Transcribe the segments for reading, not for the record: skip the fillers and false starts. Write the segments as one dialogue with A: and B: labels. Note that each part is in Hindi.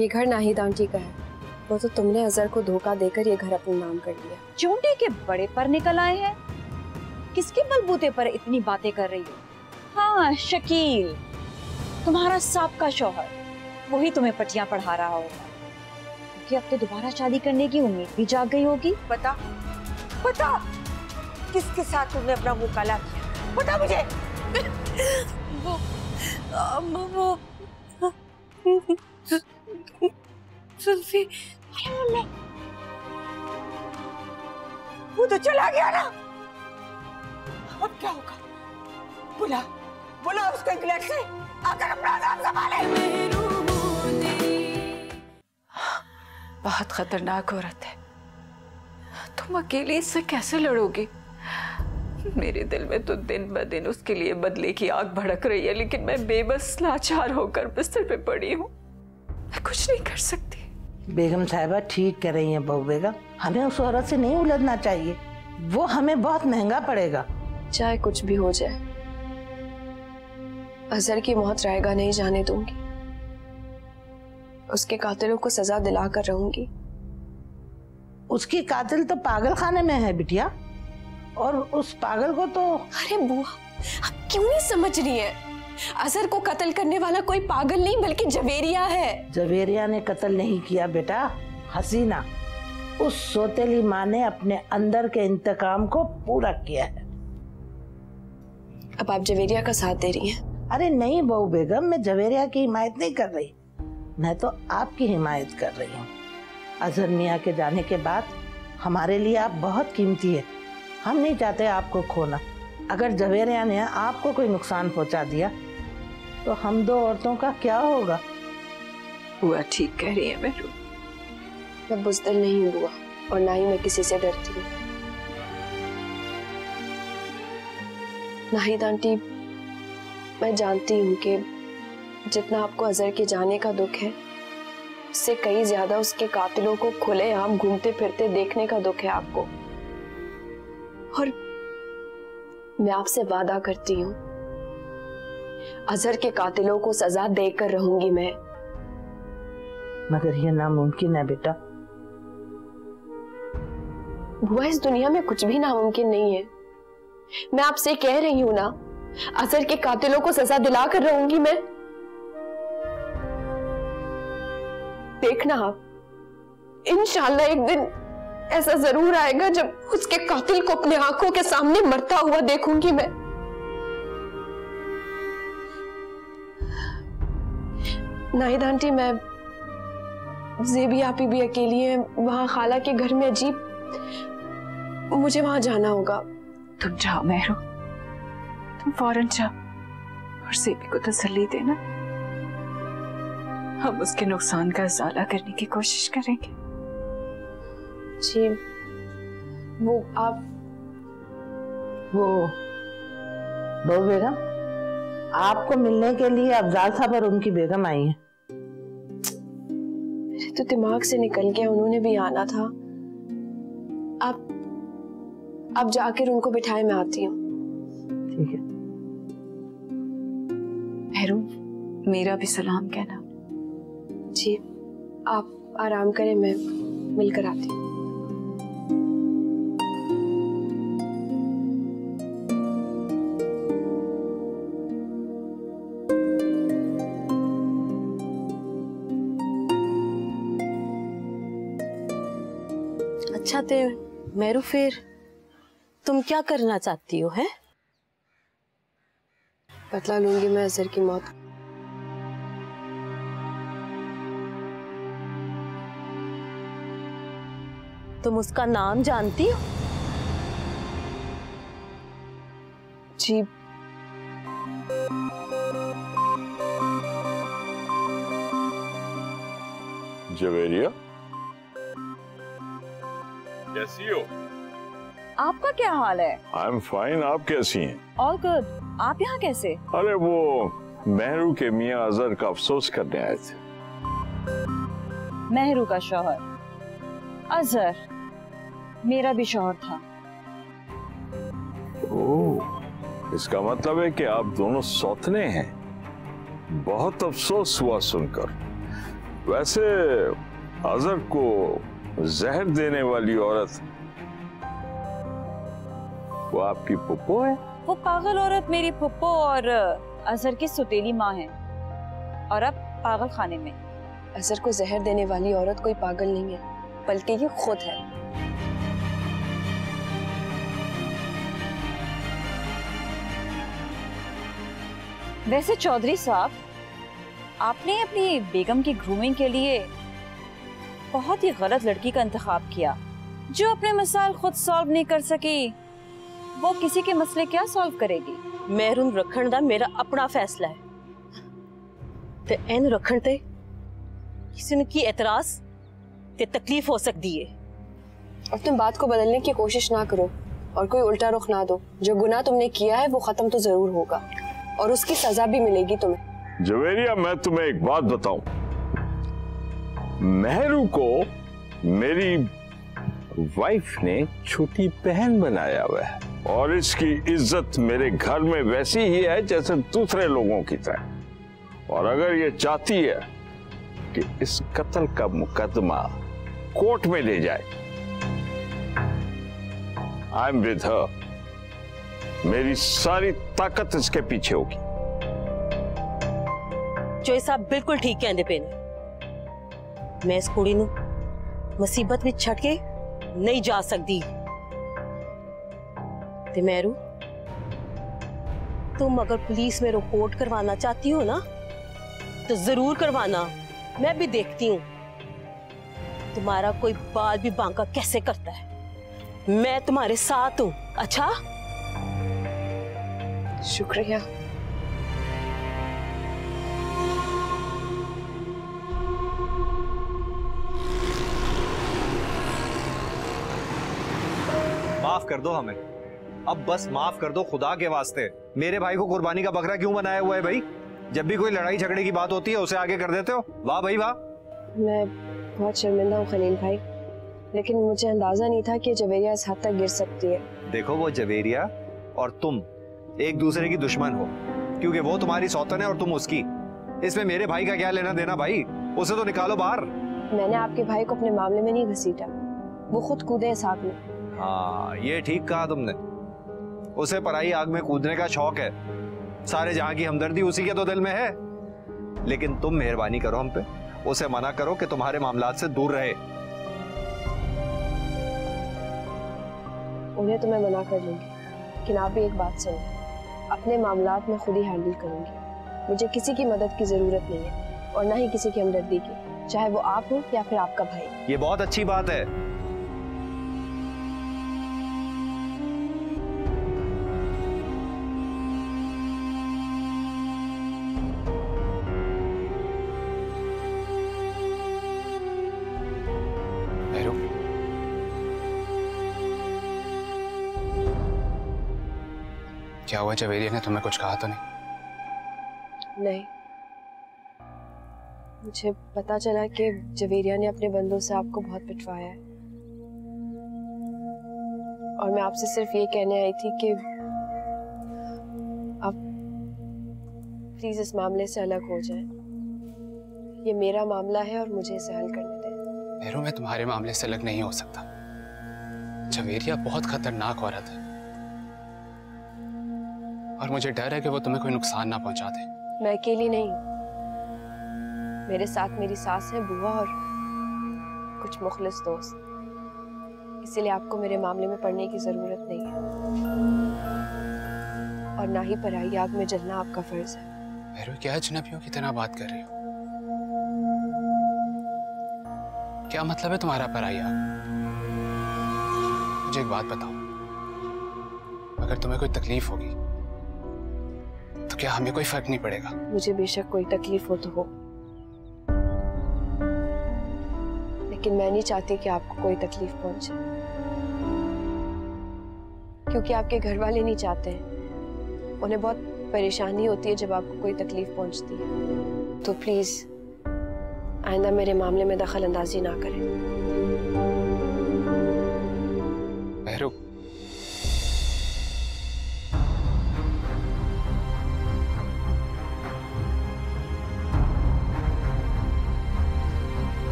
A: ये घर नाहिद आंटी का है। वो तो तुमने अजहर को धोखा देकर ये घर अपने नाम कर लिया।
B: चूंटे के बड़े पर निकल आए हैं। किसके बलबूते पर इतनी बातें कर रही हो? हाँ, शकील, तुम्हारा साबका शौहर, वही तुम्हें पटियां पढ़ा रहा होगा। क्योंकि अब तो दोबारा शादी करने की उम्मीद भी जाग गई होगी।
C: बता किसके साथ तुमने अपना मुंह काला किया? बता मुझे।
A: वो सुल्फी।
C: वो तो चला गया ना, अब क्या होगा? बुला उसको इंग्लैंड से, आकर अपना नाम संभाले।
D: बहुत खतरनाक औरत है, तुम अकेली इससे कैसे लड़ोगी? मेरे दिल में तो दिन ब दिन उसके लिए बदले की आग भड़क रही है, लेकिन मैं बेबस लाचार होकर बिस्तर पे पड़ी हूँ। मैं कुछ नहीं कर सकती।
E: बेगम साहिबा ठीक कह रही हैं बहू बेगम, हमें उस औरत से नहीं उलझना चाहिए, वो हमें बहुत महंगा पड़ेगा।
A: चाहे कुछ भी हो जाए, अजहर की मौत रहेगा नहीं जाने दूंगी। उसके कातिलों को सजा दिलाकर रहूंगी।
E: उसकी कातिल तो पागल खाने में है बिटिया, और उस पागल को तो।
A: अरे बुआ, आप क्यों नहीं समझ रही हैं? अजहर को कत्ल करने वाला कोई पागल नहीं बल्कि जवेरिया है।
E: जवेरिया ने कत्ल नहीं किया बेटा, हसीना, उस सौतेली माँ ने अपने अंदर के इंतकाम को पूरा किया है।
A: अब आप जवेरिया का साथ दे रही हैं?
E: अरे नहीं बहू बेगम, मैं जवेरिया की हिमायत नहीं कर रही, मैं तो आपकी हिमायत कर रही हूँ। अजहर मियाँ के जाने के बाद हमारे लिए आप बहुत कीमती है, हम नहीं चाहते आपको खोना। अगर जवेरिया ने आपको कोई नुकसान पहुंचा दिया तो हम दो औरतों का क्या होगा?
D: बुआ ठीक कह रही है मेरू।
A: मैं बुज़दिल नहीं हूँ बुआ, और ना ही मैं किसी से डरती हूँ। नाहिद आंटी, मैं जानती हूँ कि जितना आपको अजहर के जाने का दुख है, उससे कई ज्यादा उसके कातिलों को खुलेआम घूमते फिरते देखने का दुख है आपको। और मैं आपसे वादा करती हूँ, अजहर के कातिलों को सजा देकर रहूंगी मैं।
E: मगर ये नामुमकिन है बेटा।
A: बुआ, इस दुनिया में कुछ भी नामुमकिन नहीं है। मैं आपसे कह रही हूँ ना, अजहर के कातिलों को सजा दिलाकर रहूंगी मैं। देखना आप, इंशाल्लाह एक दिन ऐसा जरूर आएगा जब उसके कातिल को अपने आंखों के सामने मरता हुआ देखूंगी मैं। नाहिद आंटी, मैं ज़ेबी आपी भी अकेली है वहां खाला के घर में, अजीब, मुझे वहां जाना होगा।
D: तुम जाओ मेहरू, तुम फौरन जाओ और ज़ेबी को तसल्ली देना। हम उसके नुकसान का इज़ाला करने की कोशिश करेंगे।
A: जी, वो
E: बहू बेगम, आपको मिलने के लिए अफजाल साहब और उनकी बेगम आई हैं।
A: मेरे तो दिमाग से निकल गया, उन्होंने भी आना था। आप जाकर उनको बिठाए, मैं आती हूँ।
E: ठीक है।
D: मेहरू, मेरा भी सलाम कहना।
A: जी, आप आराम करें, मैं मिलकर आती हूँ।
F: अच्छा ते मेरू, फिर तुम क्या करना चाहती हो? है
A: बदला लूंगी मैं अजहर की मौत।
F: तुम उसका नाम जानती हो?
A: जी,
G: जवेरिया, कैसी हो?
B: आपका क्या हाल है?
G: आई एम फाइन, आप कैसी हैं?
B: All good. आप यहाँ कैसे?
G: अरे वो मेहरू के मियाँ अजहर का अफसोस करने आए थे।
B: मेहरू का शौहर अजहर मेरा भी शौहर था।
G: ओह, इसका मतलब है कि आप दोनों सौतने हैं। बहुत अफसोस हुआ सुनकर। वैसे अजहर को जहर देने वाली औरत वो आपकी पुप्पो है?
B: वो पागल औरत मेरी पुप्पो और अजहर की सुतेली माँ है, और अब पागल खाने में।
A: अजहर को जहर देने वाली औरत कोई पागल नहीं है, बल्कि ये खुद है।
B: वैसे चौधरी साहब, आपने अपनी बेगम की ग्रूमिंग के लिए बहुत ही गलत लड़की का इंतखाब किया, जो अपने मसाइल खुद सॉल्व नहीं कर सकी, वो किसी के मसले क्या सॉल्व करेगी।
F: महरून रखण दा मेरा अपना फैसला है, ते एन रखण ते किसी ने की एतराज ते तकलीफ हो सकती है।
A: और तुम बात को बदलने की कोशिश ना करो और कोई उल्टा रुख ना दो। जो गुनाह तुमने किया है वो खत्म तो जरूर होगा और उसकी सजा भी मिलेगी तुम्हें।
G: जवेरिया, मैं तुम्हें एक बात बताऊं, मेहरू को मेरी वाइफ ने छोटी बहन बनाया हुआ है और इसकी इज्जत मेरे घर में वैसी ही है जैसे दूसरे लोगों की तरह। और अगर ये चाहती है कि इस कत्ल का मुकदमा कोर्ट में ले जाए, आई एम विद हर। मेरी सारी ताकत इसके पीछे होगी।
F: जो साहब बिल्कुल ठीक कहते पे ने। मैं इस कुड़ी नू मुसीबत में छड़ के नहीं जा सकती। ते मेहरू, तुम अगर पुलिस में रिपोर्ट करवाना चाहती हो ना तो जरूर करवाना, मैं भी देखती हूँ तुम्हारा कोई बाल भी बांका कैसे करता है। मैं तुम्हारे साथ हूँ। अच्छा,
A: शुक्रिया।
H: माफ कर दो हमें, अब बस माफ कर दो खुदा के वास्ते। मेरे भाई को कुर्बानी का बकरा क्यों बनाया हुआ है भाई? जब भी कोई लड़ाई झगड़े की बात होती है उसे आगे कर देते हो। वाह भाई वाह।
A: मैं बहुत शर्मिंदा हूँ खलील भाई, लेकिन मुझे अंदाजा नहीं था कि जवेरिया इस हद तक गिर सकती है।
H: देखो, वो जवेरिया और तुम एक दूसरे की दुश्मन हो, क्योंकि वो तुम्हारी सौतन है और तुम उसकी। इसमें मेरे भाई का क्या लेना देना भाई? उसे तो निकालो बाहर।
A: मैंने आपके भाई को अपने मामले में नहीं घसीटा, वो खुद कूदे इस आग में।
H: हाँ, ये ठीक कहा तुमने। उसे पराई आग में कूदने का शौक है। सारे जहां की हमदर्दी उसी के तो दिल में है। लेकिन तुम मेहरबानी करो हम पे, उसे मना करो कि तुम्हारे मामलात से दूर रहे।
A: उन्हें तो मैं मना कर लूंगी, लेकिन आप भी एक बात सुनो, अपने मामलात में खुद ही हैंडल करूंगी। मुझे किसी की मदद की जरूरत नहीं है और ना ही किसी की हमदर्दी की, चाहे वो आप हो या फिर आपका भाई।
H: ये बहुत अच्छी बात है।
I: क्या हुआ? जवेरिया ने तुम्हें कुछ कहा तो नहीं?
A: नहीं, मुझे पता चला कि जवेरिया ने अपने बंदों से आपको बहुत पिटवाया है और मैं आपसे सिर्फ ये कहने आई थी कि आप प्लीज इस मामले से अलग हो जाएं। ये मेरा मामला है और मुझे इसे हल करने दें।
I: मेहरू, मैं तुम्हारे मामले से अलग नहीं हो सकता। जवेरिया बहुत खतरनाक औरत है और मुझे डर है कि वो तुम्हें कोई नुकसान ना पहुंचा दे।
A: मैं अकेली नहीं हूँ, मेरे साथ मेरी सास है, बुआ और कुछ मुखलिस दोस्त। इसीलिए आपको मेरे मामले में पड़ने की जरूरत नहीं है और ना ही पराई आग में जलना आपका फर्ज है।
I: मेहरू, क्या अजनबियों की तरह बात कर रही हो? क्या मतलब है तुम्हारा पराई आग? मुझे एक बात बताओ, अगर तुम्हें कोई तकलीफ होगी तो क्या हमें कोई फर्क नहीं पड़ेगा?
A: मुझे बेशक कोई तकलीफ हो तो हो, लेकिन मैं नहीं चाहती कि आपको कोई तकलीफ पहुंचे, क्योंकि आपके घर वाले नहीं चाहते हैं। उन्हें बहुत परेशानी होती है जब आपको कोई तकलीफ पहुंचती है। तो प्लीज आइंदा मेरे मामले में दखल अंदाजी ना करें।
I: मेहरू,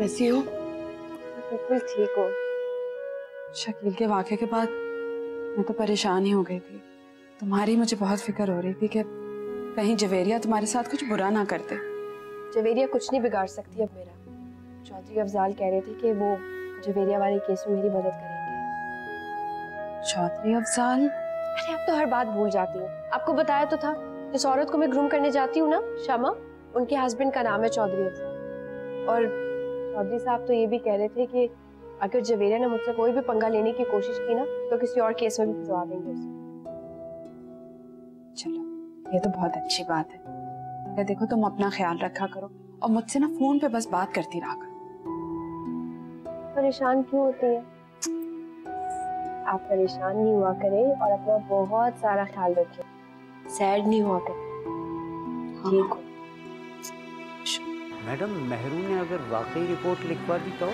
J: कैसी हो?
A: बिल्कुल ठीक हो।
J: शकील के वाक़े के बाद मैं तो परेशान ही हो गई थी। तुम्हारी मुझे बहुत फिक्र हो रही थी कि कहीं जवेरिया तुम्हारे साथ कुछ बुरा ना करते।
A: जवेरिया कुछ नहीं बिगाड़ सकती अब मेरा। चौधरी अफजाल कह रहे थे कि वो जवेरिया वाले केस में मेरी मदद करेंगे।
J: चौधरी अफजाल?
A: अरे अब तो हर बात भूल जाती हूँ। आपको बताया तो था, जिस औरत को मैं ग्रूम करने जाती हूँ ना, शमा, उनके हस्बैंड का नाम है चौधरी अफजाल। और चौधरी साहब तो ये भी कह रहे थे कि अगर जवेरिया ने मुझसे कोई भी पंगा लेने की कोशिश की ना तो किसी और केस में भी फंसवा देंगे उसे।
J: चलो ये तो बहुत अच्छी बात है। क्या देखो, तुम अपना ख्याल रखा करो और मुझसे ना फोन पे बस बात करती रहा करो।
A: परेशान क्यों होती है? आप परेशान नहीं हुआ करें और अपना बहुत सारा ख्याल रखें। सैड नहीं हुआ करें। ठीक हो?
K: मैडम, मेहरू ने अगर वाकई रिपोर्ट लिखवा दी तो?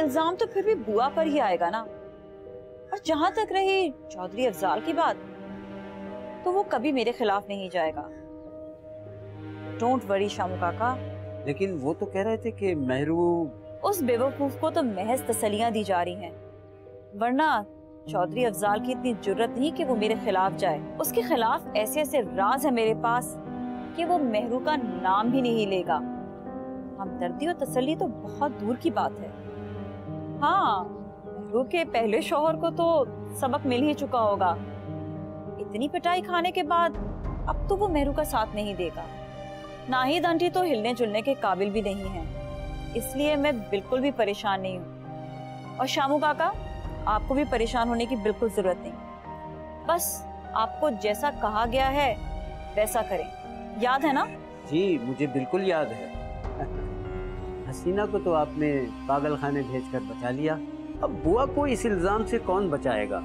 B: इल्जाम तो फिर भी बुआ पर ही आएगा ना। और जहां तक रही चौधरी अफजाल की बात, तो वो कभी मेरे खिलाफ नहीं जाएगा। डोंट वरी शामू काका।
K: लेकिन वो तो कह रहे थे कि मेहरू...
B: उस बेवकूफ को तो महज तसल्लियां दी जा रही हैं, वरना चौधरी अफजाल की इतनी जुर्रत नहीं कि वो मेरे खिलाफ जाए। उसके खिलाफ ऐसे ऐसे राज है मेरे पास कि वो मेहरू का नाम भी नहीं लेगा। हमदर्दी और तसल्ली तो बहुत दूर की बात है। हाँ, मेहरू के पहले शौहर को तो सबक मिल ही चुका होगा। इतनी पिटाई खाने के बाद अब तो वो मेहरू का साथ नहीं देगा। नाहिद आंटी तो हिलने जुलने के काबिल भी नहीं है, इसलिए मैं बिल्कुल भी परेशान नहीं हूँ। और शामू काका, आपको भी परेशान होने की बिल्कुल जरूरत नहीं। बस आपको जैसा कहा गया है वैसा करें। याद है ना?
K: जी, मुझे बिल्कुल याद है। हसीना को तो आपने पागल खाने भेजकर बचा लिया। अब बुआ को इस इल्जाम से कौन बचाएगा?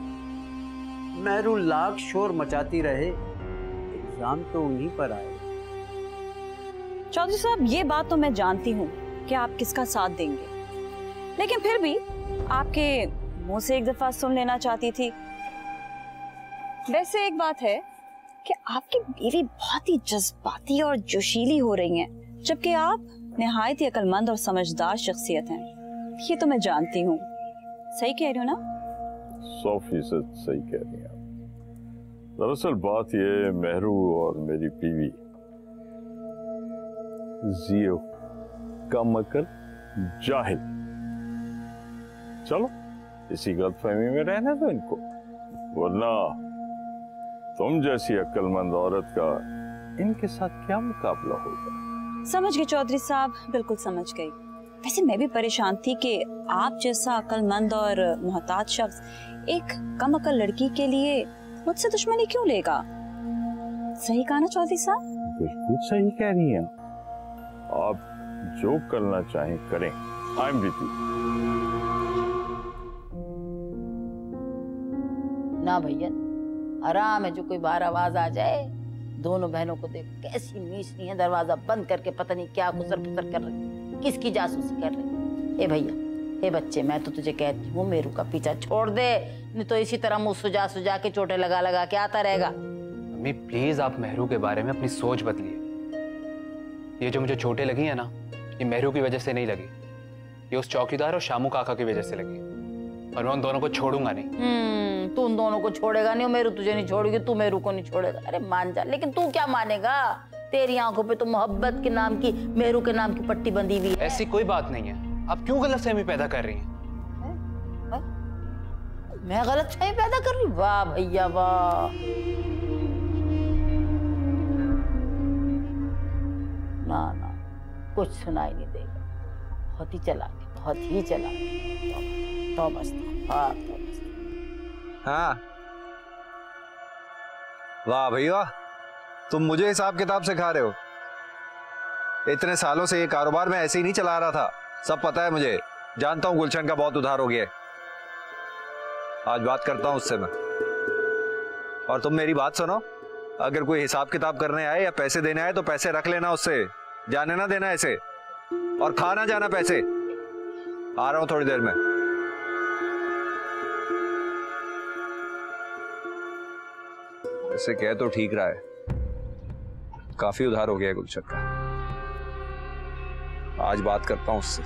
K: मेहरू लाख शोर मचाती रहे, इल्जाम तो उन्हीं पर आए।
B: चौधरी साहब, ये बात तो मैं जानती हूँ कि आप किसका साथ देंगे, लेकिन फिर भी आपके मुंह से एक दफा सुन लेना चाहती थी। वैसे एक बात है कि आपकी बीवी बहुत ही जज्बाती और जोशीली हो रही हैं, जबकि आप निहायत ही अक्लमंद और समझदार शख्सियत हैं। ये तो मैं जानती हूँ। सही कह रही हूँ ना?
G: 100% सही कह रही हैं। दरअसल बात ये, मेहरू और मेरी बीवी जियो कम अकल जाहिल। चलो इसी गलतफहमी में रहना दो इनको, वरना तुम जैसी अक्लमंद औरत का इनके साथ क्या मुकाबला होगा।
B: समझ गई चौधरी साहब, बिल्कुल समझ गई। वैसे मैं भी परेशान थी कि आप जैसा अक्लमंद और मोहताज शख्स एक कम अकल लड़की के लिए मुझसे दुश्मनी क्यों लेगा? सही कहा ना चौधरी साहब?
G: बिल्कुल सही कह रही हैं। आप जो करना चाहें करें। I am with you.
L: ना भैया, आराम है। जो कोई बाहर आवाज आ जाए, दोनों बहनों को देख कैसी मीचनी है, दरवाजा बंद करके पता नहीं क्या गुसर फुसर कर रही, किसकी जासूसी कर रही। ए भैया, ए बच्चे, मैं तो तुझे कहती हूँ मेरू का पीछा छोड़ दे, नहीं तो इसी तरह मुंह सुजा सुजा के चोटें लगा लगा के आता रहेगा।
I: मम्मी प्लीज, आप मेहरू के बारे में अपनी सोच बदलिए। ये जो मुझे चोटें लगी है ना, ये मेहरू की वजह से नहीं लगी, ये उस चौकीदार और शामू काका की वजह से लगी। और मैं उन दोनों को छोड़ूंगा नहीं।
L: तू उन दोनों को छोड़ेगा नहीं, मेरू तुझे नहीं छोड़ेगी, तू मेरू को नहीं छोड़ेगा। अरे मान जा, लेकिन तू क्या मानेगा? तेरी आंखों पे तो मोहब्बत के नाम की, मेरू के नाम की पट्टी बंधी हुई है।
I: ऐसी कोई बात नहीं है, आप क्यों गलतफहमी पैदा कर रही हैं?
L: मैं गलतफहमी पैदा कर रही? वाह भैया वाह। ना ना, कुछ सुनाई नहीं देगा। बहुत ही चालाक है, बहुत ही चालाक है। तो बस
H: हाँ, वाह भैया, तुम मुझे हिसाब किताब सिखा रहे हो। इतने सालों से ये कारोबार मैं ऐसे ही नहीं चला रहा था, सब पता है मुझे। जानता हूं गुलशन का बहुत उधार हो गया है। आज बात करता हूं उससे मैं। और तुम मेरी बात सुनो, अगर कोई हिसाब किताब करने आए या पैसे देने आए तो पैसे रख लेना उससे, जाने ना देना ऐसे, और खा ना जाना पैसे। आ रहा हूं थोड़ी देर में। इसे कह तो ठीक रहा है, काफी उधार हो गया गुलशन का। आज बात करता हूं उससे।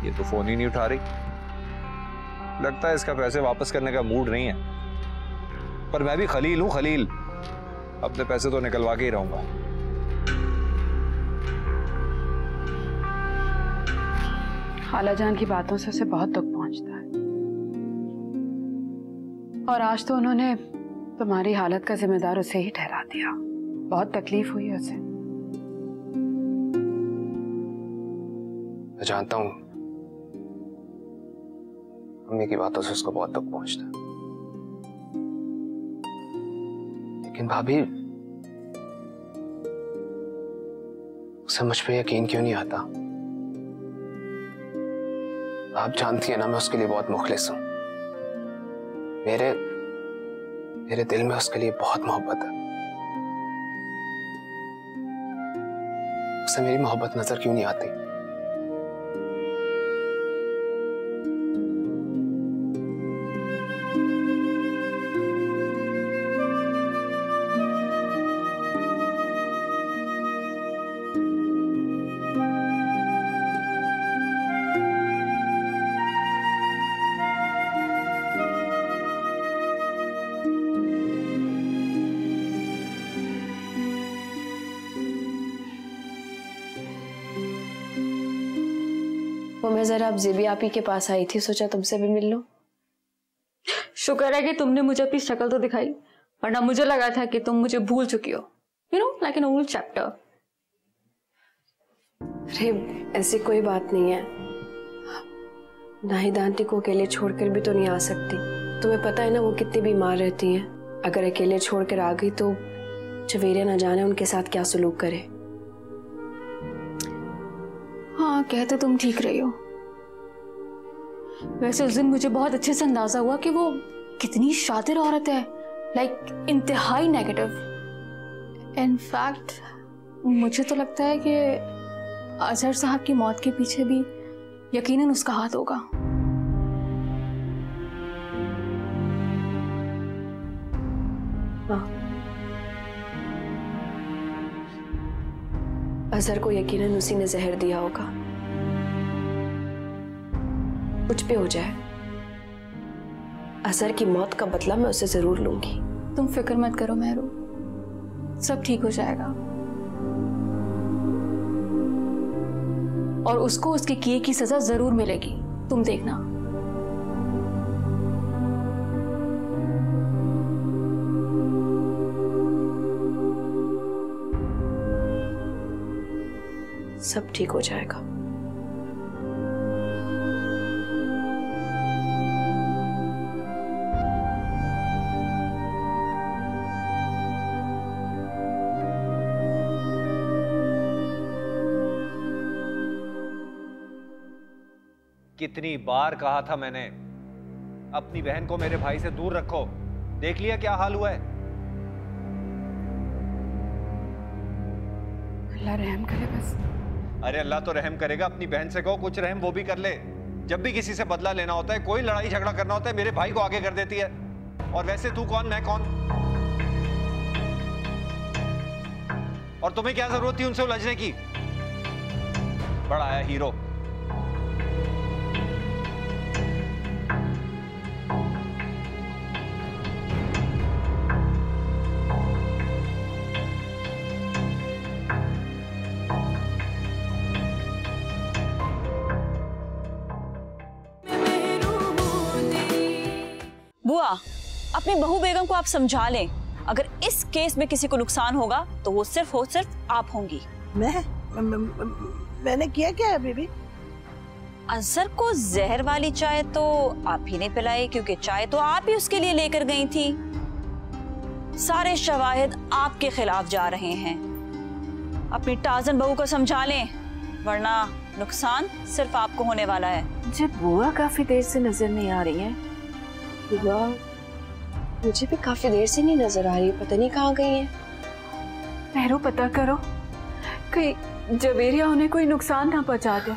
H: ये तो फोन ही नहीं उठा रही, लगता है इसका पैसे वापस करने का मूड नहीं है। पर मैं भी खलील हूं, खलील, अपने पैसे तो निकलवा के ही रहूंगा।
J: खालाजान की बातों से उसे बहुत दुख पहुंचता है, और आज तो उन्होंने तुम्हारी हालत का जिम्मेदार उसे ही ठहरा दिया। बहुत तकलीफ हुई है उसे।
I: मैं जानता हूं मम्मी की बातों से उसको बहुत दुख पहुंचता है, लेकिन भाभी उसे मुझ पे यकीन क्यों नहीं आता? आप जानती है ना, मैं उसके लिए बहुत मुखलिस हूं। मेरे दिल में उसके लिए बहुत मोहब्बत है। उसे मेरी मोहब्बत नजर क्यों नहीं आती?
A: मैं जरा अब ज़ेबी आपी के पास आई थी, सोचा तुमसे भी मिल लूं।
M: शुक्र है कि तुमने मुझे अपनी शक्ल तो दिखाई, वरना मुझे लगा था कि तुम मुझे भूल चुकी हो। You know, like an old chapter.
A: अरे ऐसी कोई बात नहीं है, नाहिद आंटी को अकेले छोड़कर भी तो नहीं आ सकती। तुम्हें पता है ना वो कितनी बीमार रहती हैं। अगर अकेले छोड़कर आ गई तो जवेरिया न जाने उनके साथ क्या सलूक करे।
M: हाँ, कहते तुम ठीक रही हो। वैसे उस दिन मुझे बहुत अच्छे से अंदाजा हुआ कि वो कितनी शातिर औरत है, लाइक इंतहाई नेगेटिव। इनफैक्ट मुझे तो लगता है कि अजहर साहब की मौत के पीछे भी यकीनन उसका हाथ होगा।
A: हाँ, अजहर को यकीनन उसी ने जहर दिया होगा। कुछ भी हो जाए, अजहर की मौत का बदला मैं उसे जरूर लूंगी।
M: तुम फिक्र मत करो मेहरू, सब ठीक हो जाएगा। और उसको उसके किए की सजा जरूर मिलेगी, तुम देखना।
A: सब ठीक हो जाएगा।
H: कितनी बार कहा था मैंने, अपनी बहन को मेरे भाई से दूर रखो। देख लिया क्या हाल हुआ है।
J: अल्लाह रहम करे बस।
H: अरे अल्लाह तो रहम करेगा, अपनी बहन से कहो कुछ रहम वो भी कर ले। जब भी किसी से बदला लेना होता है, कोई लड़ाई झगड़ा करना होता है, मेरे भाई को आगे कर देती है। और वैसे तू कौन, मैं कौन? और तुम्हें क्या जरूरत थी उनसे उलझने की? बड़ा आया हीरो।
B: बुआ, अपनी बहू बेगम को आप समझा लें। अगर इस केस में किसी को नुकसान होगा तो वो सिर्फ आप होंगी।
E: मैंने किया क्या है बीबी?
B: अजहर को जहर वाली चाय तो आप ही ने पिलाई, क्योंकि चाय तो आप ही उसके लिए लेकर गई थी। सारे शवाहिद आपके खिलाफ जा रहे हैं। अपनी टाजन बहू को समझा लें, वरना नुकसान सिर्फ आपको होने वाला है।
D: मुझे बुआ काफी देर से नजर नहीं आ रही है। बुआ
A: मुझे भी काफी देर से नहीं नजर आ रही, पता नहीं कहाँ गई है।
D: मेहरू पता करो, कहीं जवेरिया उन्हें कोई नुकसान ना पहुंचा दे।